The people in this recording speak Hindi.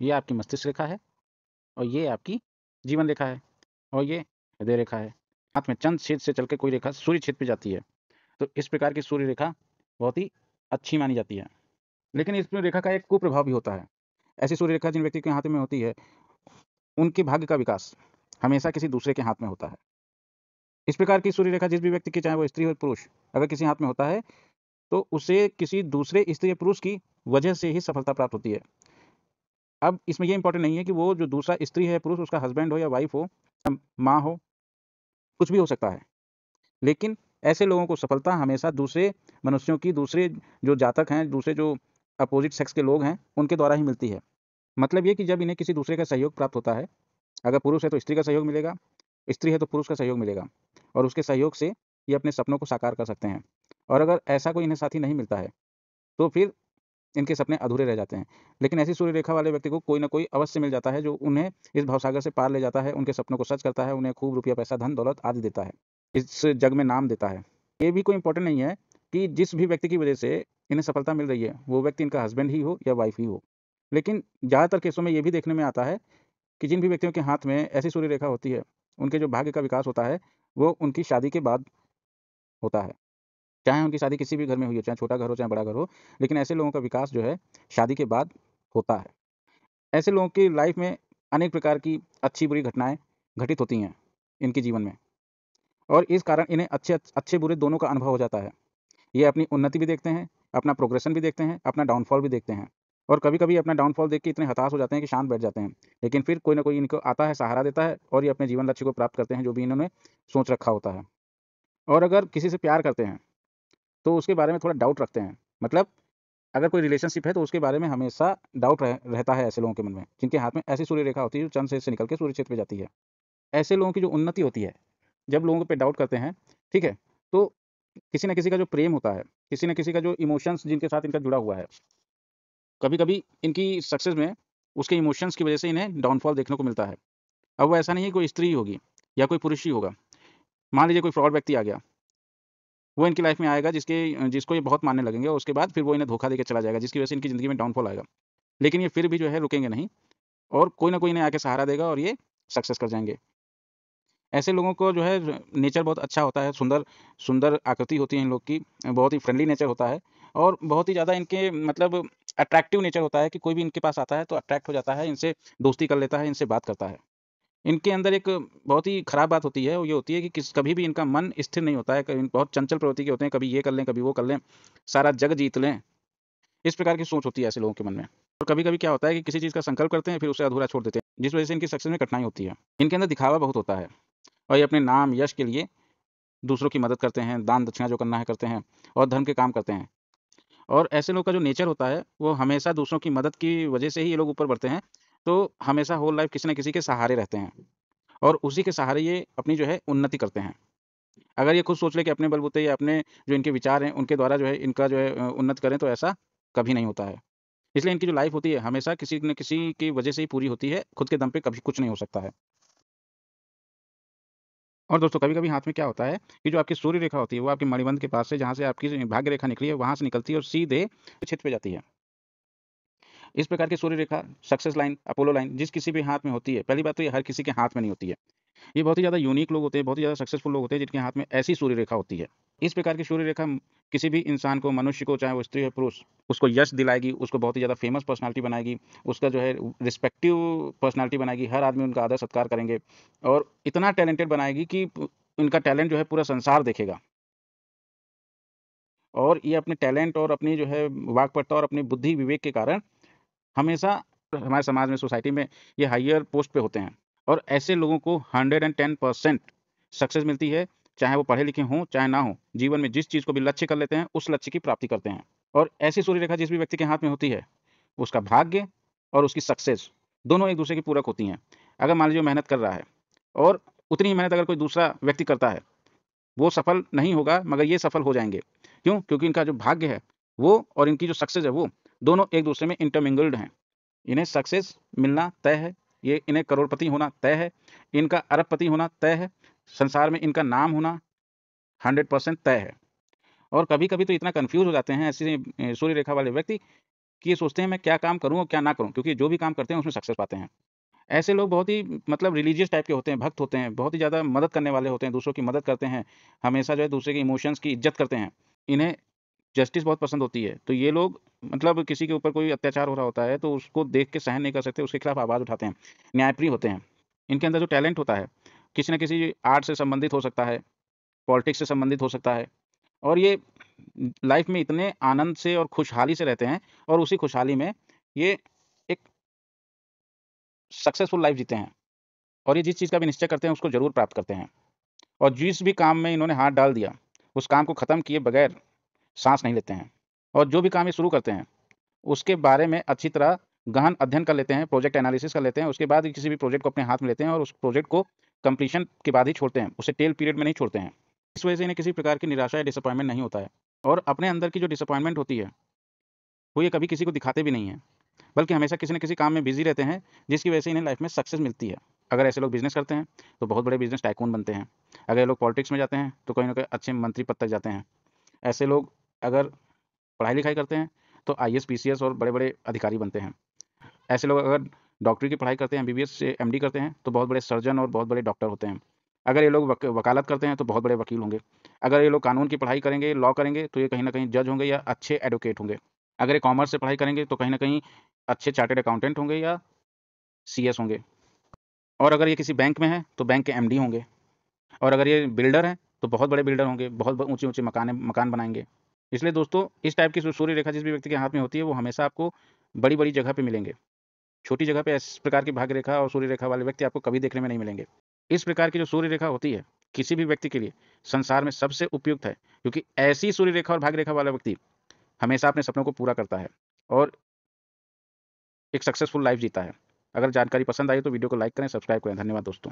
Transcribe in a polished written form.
ये आपकी मस्तिष्क रेखा है और ये आपकी जीवन रेखा है और ये हृदय रेखा है। हाथ में चंद्र छेद से चल के कोई रेखा सूर्य छेद पे जाती है। तो इस प्रकार की सूर्य रेखा बहुत ही अच्छी मानी जाती है। लेकिन इस रेखा का एक कुप्रभाव भी होता है। ऐसी सूर्य रेखा जिन व्यक्ति के हाथ में होती है, उनके भाग्य का विकास हमेशा किसी दूसरे के हाथ में होता है। इस प्रकार की सूर्य रेखा जिस भी व्यक्ति की, चाहे वो स्त्री हो पुरुष, अगर किसी हाथ में होता है, तो उसे किसी दूसरे स्त्री या पुरुष की वजह से ही सफलता प्राप्त होती है। अब इसमें ये इंपॉर्टेंट नहीं है कि वो जो दूसरा स्त्री है, पुरुष, उसका हस्बैंड हो या वाइफ हो, माँ हो, कुछ भी हो सकता है। लेकिन ऐसे लोगों को सफलता हमेशा दूसरे मनुष्यों की, दूसरे जो जातक हैं, दूसरे जो अपोजिट सेक्स के लोग हैं, उनके द्वारा ही मिलती है। मतलब ये कि जब इन्हें किसी दूसरे का सहयोग प्राप्त होता है, अगर पुरुष है तो स्त्री का सहयोग मिलेगा, स्त्री है तो पुरुष का सहयोग मिलेगा और उसके सहयोग से ये अपने सपनों को साकार कर सकते हैं। और अगर ऐसा कोई इन्हें साथी नहीं मिलता है, तो फिर इनके सपने अधूरे रह जाते हैं। लेकिन ऐसी सूर्य रेखा वाले व्यक्ति को कोई न कोई अवश्य मिल जाता है, जो उन्हें इस भवसागर से पार ले जाता है, उनके सपनों को सच करता है, उन्हें खूब रुपया, पैसा, धन, दौलत आदि देता है। इस जग में नाम देता है। ये भी कोई इम्पोर्टेंट नहीं है कि जिस भी व्यक्ति की वजह से इन्हें सफलता मिल रही है, वो व्यक्ति इनका हस्बैंड ही हो या वाइफ ही हो। लेकिन ज़्यादातर केसों में ये भी देखने में आता है कि जिन भी व्यक्तियों के हाथ में ऐसी सूर्य रेखा होती है, उनके जो भाग्य का विकास होता है, वो उनकी शादी के बाद होता है। चाहे उनकी शादी किसी भी घर में हुई हो, चाहे छोटा घर हो, चाहे बड़ा घर हो, लेकिन ऐसे लोगों का विकास जो है, शादी के बाद होता है। ऐसे लोगों की लाइफ में अनेक प्रकार की अच्छी-बुरी घटनाएँ घटित होती हैं, इनके जीवन में, और इस कारण इन्हें अच्छे-बुरे दोनों का अनुभव हो जाता है। ये अपनी उन्नति भी देखते हैं, अपना प्रोग्रेशन भी देखते हैं, अपना डाउनफॉल भी देखते हैं, और कभी-कभी अपना डाउनफॉल देख के इतने हताश हो जाते हैं कि शांत बैठ जाते हैं। लेकिन फिर कोई न कोई इनको आता है, सहारा देता है और ये अपने जीवन लक्ष्य को प्राप्त करते हैं, जो भी इन्होंने सोच रखा होता है। और अगर किसी से प्यार करते हैं, तो उसके बारे में थोड़ा डाउट रखते हैं। मतलब अगर कोई रिलेशनशिप है, तो उसके बारे में हमेशा डाउट रहता है ऐसे लोगों के मन में, जिनके हाथ में ऐसी सूर्य रेखा होती है, जो चंद्र छेद से निकल के सूर्य छेद पे जाती है। ऐसे लोगों की जो उन्नति होती है, जब लोगों पे डाउट करते हैं, ठीक है? तो किसी न किसी का जो प्रेम होता है, किसी न किसी का जो इमोशंस जिनके साथ इनका जुड़ा हुआ है, कभी-कभी इनकी सक्सेस में उसके इमोशंस की वजह से इन्हें डाउनफॉल देखने को मिलता है। अब वो ऐसा नहीं है कोई स्त्री होगी या कोई पुरुष ही होगा। मान लीजिए कोई फ्रॉड व्यक्ति आ गया, वो इनकी लाइफ में आएगा जिसको ये बहुत मानने लगेंगे और उसके बाद फिर वो इन्हें धोखा देके चला जाएगा, जिसकी वजह से इनकी ज़िंदगी में डाउनफॉल आएगा। लेकिन ये फिर भी जो है रुकेंगे नहीं और कोई न कोई इन्हें आके सहारा देगा और ये सक्सेस कर जाएँगे। ऐसे लोगों को जो है नेचर बहुत अच्छा होता है, सुंदर सुंदर आकृति होती है इन लोग की, बहुत ही फ्रेंडली नेचर होता है और बहुत ही ज़्यादा इनके मतलब अट्रैक्टिव नेचर होता है कि कोई भी इनके पास आता है तो अट्रैक्ट हो जाता है, इनसे दोस्ती कर लेता है, इनसे बात करता है। इनके अंदर एक बहुत ही खराब बात होती है, वो ये होती है कि कभी भी इनका मन स्थिर नहीं होता है, कभी बहुत चंचल प्रवृत्ति के होते हैं, कभी ये कर लें, कभी वो कर लें, सारा जग जीत लें, इस प्रकार की सोच होती है ऐसे लोगों के मन में। और कभी-कभी क्या होता है कि किसी चीज़ का संकल्प करते हैं, फिर उसे अधूरा छोड़ देते हैं, जिस वजह से इनकी सक्सेस में कठिनाई होती है। इनके अंदर दिखावा बहुत होता है और ये अपने नाम, यश के लिए दूसरों की मदद करते हैं, दान-दक्षिणा जो करना है करते हैं और धर्म के काम करते हैं। और ऐसे लोग का जो नेचर होता है, वो हमेशा दूसरों की मदद की वजह से ही ये लोग ऊपर बढ़ते हैं, तो हमेशा होल लाइफ़ किसी न किसी के सहारे रहते हैं और उसी के सहारे ये अपनी जो है उन्नति करते हैं। अगर ये खुद सोच लें कि अपने बलबूते या अपने जो इनके विचार हैं, उनके द्वारा जो है इनका जो है उन्नति करें, तो ऐसा कभी नहीं होता है। इसलिए इनकी जो लाइफ़ होती है, हमेशा किसी न किसी की वजह से ही पूरी होती है, खुद के दम पे कभी कुछ नहीं हो सकता है। और दोस्तों कभी-कभी हाथ में क्या होता है कि जो आपकी सूर्य रेखा होती है, वो आपके मणिबंध के पास से, जहाँ से आपकी भाग्य रेखा निकली है, वहाँ से निकलती है और सीधे छिद पे जाती है। इस प्रकार की सूर्य रेखा, सक्सेस लाइन, अपोलो लाइन जिस किसी भी हाथ में होती है, पहली बात तो ये हर किसी के हाथ में नहीं होती है। ये बहुत ही ज़्यादा यूनिक लोग होते हैं, बहुत ही ज़्यादा सक्सेसफुल लोग होते हैं जिनके हाथ में ऐसी सूर्य रेखा होती है। इस प्रकार की सूर्य रेखा किसी भी इंसान को, मनुष्य को, चाहे वो स्त्री हो, पुरुष, उसको यश दिलाएगी, उसको बहुत ही ज़्यादा फेमस पर्सनैलिटी बनाएगी, उसका जो है रिस्पेक्टिव पर्सनैलिटी बनाएगी, हर आदमी उनका आदर-सत्कार करेंगे और इतना टैलेंटेड बनाएगी कि इनका टैलेंट जो है पूरा संसार देखेगा। और ये अपने टैलेंट और अपनी जो है वाक्पटुता और अपनी बुद्धि विवेक के कारण हमेशा हमारे समाज में, सोसाइटी में ये हायर पोस्ट पे होते हैं और ऐसे लोगों को 110% सक्सेस मिलती है, चाहे वो पढ़े लिखे हों, चाहे ना हों। जीवन में जिस चीज़ को भी लक्ष्य कर लेते हैं, उस लक्ष्य की प्राप्ति करते हैं। और ऐसी सूर्य रेखा जिस भी व्यक्ति के हाथ में होती है, उसका भाग्य और उसकी सक्सेस दोनों एक-दूसरे की पूरक होती हैं। अगर मान लीजिए वो मेहनत कर रहा है और उतनी ही मेहनत अगर कोई दूसरा व्यक्ति करता है, वो सफल नहीं होगा मगर ये सफल हो जाएँगे। क्यों? क्योंकि इनका जो भाग्य है, वो और इनकी जो सक्सेस है, वो दोनों एक-दूसरे में इंटरमिंगल्ड हैं। इन्हें सक्सेस मिलना तय है, ये इन्हें करोड़पति होना तय है, इनका अरबपति होना तय है, संसार में इनका नाम होना 100% तय है। और कभी-कभी तो इतना कन्फ्यूज़ हो जाते हैं ऐसे सूर्य रेखा वाले व्यक्ति कि ये सोचते हैं मैं क्या काम करूँ और क्या ना करूँ, क्योंकि जो भी काम करते हैं उसमें सक्सेस पाते हैं। ऐसे लोग बहुत ही मतलब रिलीजियस टाइप के होते हैं, भक्त होते हैं, बहुत ही ज़्यादा मदद करने वाले होते हैं, दूसरों की मदद करते हैं, हमेशा जो है दूसरे के इमोशंस की इज़्ज़त करते हैं। इन्हें जस्टिस बहुत पसंद होती है। तो ये लोग मतलब किसी के ऊपर कोई अत्याचार हो रहा होता है, तो उसको देख के सहन नहीं कर सकते, उसके खिलाफ आवाज़ उठाते हैं, न्यायप्रिय होते हैं। इनके अंदर जो टैलेंट होता है, किसी न किसी आर्ट से संबंधित हो सकता है, पॉलिटिक्स से संबंधित हो सकता है और ये लाइफ़ में इतने आनंद से और खुशहाली से रहते हैं और उसी खुशहाली में ये एक सक्सेसफुल लाइफ़ जीते हैं और ये जिस चीज़ का भी निश्चय करते हैं, उसको ज़रूर प्राप्त करते हैं और जिस भी काम में इन्होंने हाथ डाल दिया, उस काम को ख़त्म किए बगैर साँस नहीं लेते हैं और जो भी काम ये शुरू करते हैं, उसके बारे में अच्छी तरह गहन अध्ययन कर लेते हैं, प्रोजेक्ट एनालिसिस कर लेते हैं, उसके बाद ही किसी भी प्रोजेक्ट को अपने हाथ में लेते हैं और उस प्रोजेक्ट को कंप्लीशन के बाद ही छोड़ते हैं, उसे टेल पीरियड में नहीं छोड़ते हैं। इस वजह से इन्हें किसी प्रकार की निराशा या डिसअपॉइंटमेंट नहीं होता है और अपने अंदर की जो डिसअपॉइंटमेंट होती है, वो ये कभी किसी को दिखाते भी नहीं हैं, बल्कि हमेशा किसी न किसी काम में बिज़ी रहते हैं, जिसकी वजह से इन्हें लाइफ़ में सक्सेस मिलती है। अगर ऐसे लोग बिज़नेस करते हैं, तो बहुत बड़े बिज़नेस टाइकून बनते हैं। अगर ये लोग पॉलिटिक्स में जाते हैं, तो कहीं न कहीं अच्छे मंत्री पद तक जाते हैं। ऐसे लोग अगर पढ़ाई-लिखाई करते हैं, तो आईएएस, पीसीएस और बड़े-बड़े अधिकारी बनते हैं। ऐसे लोग अगर डॉक्टरी की पढ़ाई करते हैं, एमबीबीएस से एमडी करते हैं, तो बहुत बड़े सर्जन और बहुत बड़े डॉक्टर होते हैं। अगर ये लोग वकालत करते हैं, तो बहुत बड़े वकील होंगे। अगर ये लोग कानून की पढ़ाई करेंगे, लॉ करेंगे, तो ये कहीं न कहीं जज होंगे या अच्छे एडवोकेट होंगे। अगर ये कॉमर्स से पढ़ाई करेंगे, तो कहीं न कहीं अच्छे चार्टर्ड अकाउंटेंट होंगे या सीएस होंगे और अगर ये किसी बैंक में हैं, तो बैंक के एमडी होंगे और अगर ये बिल्डर हैं, तो बहुत बड़े बिल्डर होंगे, बहुत ब ऊँचे-ऊँचे मकान बनाएँगे। इसलिए दोस्तों, इस टाइप की जो सूर्य रेखा जिस भी व्यक्ति के हाथ में होती है, वो हमेशा आपको बड़ी-बड़ी जगह पे मिलेंगे। छोटी जगह पे इस प्रकार की भाग्य रेखा और सूर्य रेखा वाले व्यक्ति आपको कभी देखने में नहीं मिलेंगे। इस प्रकार की जो सूर्य रेखा होती है, किसी भी व्यक्ति के लिए संसार में सबसे उपयुक्त है, क्योंकि ऐसी सूर्य रेखा और भाग्य रेखा वाला व्यक्ति हमेशा अपने सपनों को पूरा करता है और एक सक्सेसफुल लाइफ़ जीता है। अगर जानकारी पसंद आई तो वीडियो को लाइक करें, सब्सक्राइब करें। धन्यवाद दोस्तों।